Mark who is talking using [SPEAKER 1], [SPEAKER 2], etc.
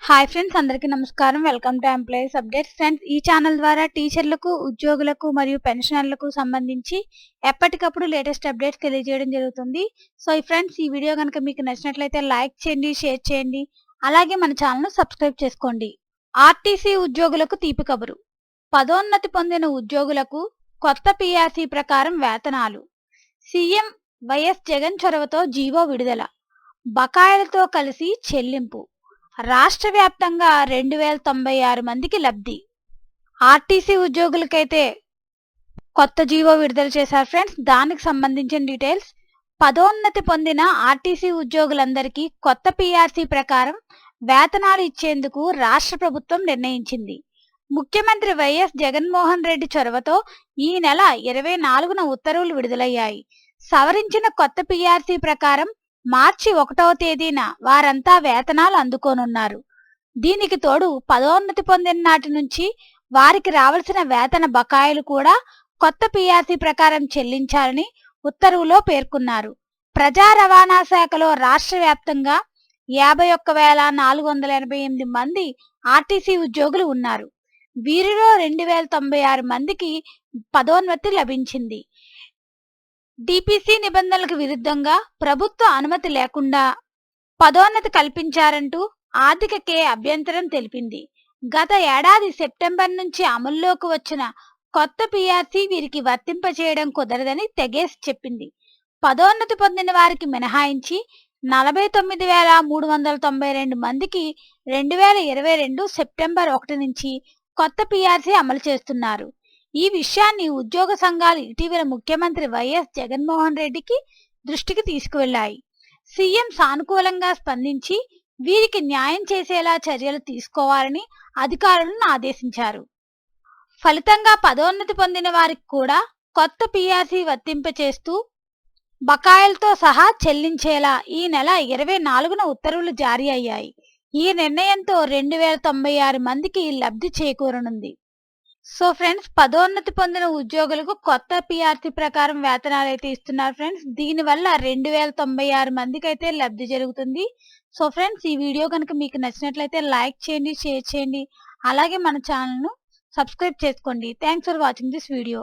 [SPEAKER 1] Hi friends, అందరికీ నమస్కారం. Welcome to employees updates. Friends, ఈ ఛానల్ ద్వారా టీచర్లకు, ఉద్యోగులకు మరియు పెన్షనర్లకు సంబంధించి ఎప్పటికప్పుడు లేటెస్ట్ అప్డేట్స్ తెలియజేయడం జరుగుతుంది. సో ఫ్రెండ్స్, ఈ వీడియో కనుక మీకు నచ్చినట్లయితే లైక్ చేయండి, షేర్ చేయండి, అలాగే మన ఛానల్ను సబ్స్క్రైబ్ చేసుకోండి. ఆర్టీసీ ఉద్యోగులకు తీపి కబురు. పదోన్నతి పొందిన ఉద్యోగులకు కొత్త పీఆర్సీ ప్రకారం వేతనాలు. సీఎం వైఎస్ జగన్ చొరవతో జీవో విడుదల. బకాయిలతో కలిసి చెల్లింపు. రాష్ట్ర వ్యాప్తంగా 2096 మందికి లబ్ధి. ఆర్టీసీ ఉద్యోగులకైతే కొత్త జీవో విడుదల చేశారు ఫ్రెండ్స్. దానికి సంబంధించిన డీటెయిల్స్. పదోన్నతి పొందిన ఆర్టీసీ ఉద్యోగులందరికీ కొత్త పీఆర్సీ ప్రకారం వేతనాలు ఇచ్చేందుకు రాష్ట్ర ప్రభుత్వం నిర్ణయించింది. ముఖ్యమంత్రి వైఎస్ జగన్మోహన్ రెడ్డి చొరవతో ఈ నెల 24న ఉత్తర్వులు విడుదలయ్యాయి. సవరించిన కొత్త పీఆర్సీ ప్రకారం మార్చి 1వ తేదీన వారంతా వేతనాలు అందుకోనున్నారు. దీనికి తోడు పదోన్నతి పొందిన నాటి నుంచి వారికి రావాల్సిన వేతన బకాయిలు కూడా కొత్త పీఆర్సీ ప్రకారం చెల్లించాలని ఉత్తర్వులో పేర్కొన్నారు. ప్రజా రవాణా శాఖలో రాష్ట్ర వ్యాప్తంగా 51,488 మంది ఆర్టీసీ ఉద్యోగులు ఉన్నారు. వీరిలో 2096 మందికి పదోన్నతి లభించింది. డిపిసి నిబంధనలకు విరుద్ధంగా ప్రభుత్వ అనుమతి లేకుండా పదోన్నతి కల్పించారంటూ ఆర్థిక కే అభ్యంతరం తెలిపింది. గత ఏడాది సెప్టెంబర్ నుంచి అమల్లోకి వచ్చిన కొత్త పీఆర్సీ వీరికి వర్తింపచేయడం కుదరదని తెగేసి చెప్పింది. పదోన్నతి పొందిన వారికి మినహాయించి 49,392 మందికి 2022 సెప్టెంబర్ 1 నుంచి కొత్త పీఆర్సీ అమలు చేస్తున్నారు. ఈ విషయాన్ని ఉద్యోగ సంఘాలు ఇటీవల ముఖ్యమంత్రి వైఎస్ జగన్మోహన్ రెడ్డికి దృష్టికి తీసుకువెళ్లాయి. సీఎం సానుకూలంగా స్పందించి వీరికి న్యాయం చేసేలా చర్యలు తీసుకోవాలని అధికారులను ఆదేశించారు. ఫలితంగా పదోన్నతి పొందిన వారికి కూడా కొత్త పీఆర్సీ వర్తింపచేస్తూ బకాయిలతో సహా చెల్లించేలా ఈ నెల 24న ఉత్తర్వులు జారీ అయ్యాయి. ఈ నిర్ణయంతో 2096 మందికి లబ్ధి చేకూరనుంది. సో ఫ్రెండ్స్, పదోన్నతి పొందిన ఉద్యోగులకు కొత్త పీఆర్సీ ప్రకారం వేతనాలు అయితే ఇస్తున్నారు ఫ్రెండ్స్. దీనివల్ల 2096 మందికి అయితే లబ్ధి జరుగుతుంది. సో ఫ్రెండ్స్, ఈ వీడియో కనుక మీకు నచ్చినట్లయితే లైక్ చేయండి, షేర్ చేయండి, అలాగే మన ఛానల్ను సబ్స్క్రైబ్ చేసుకోండి. Thanks for watching this video.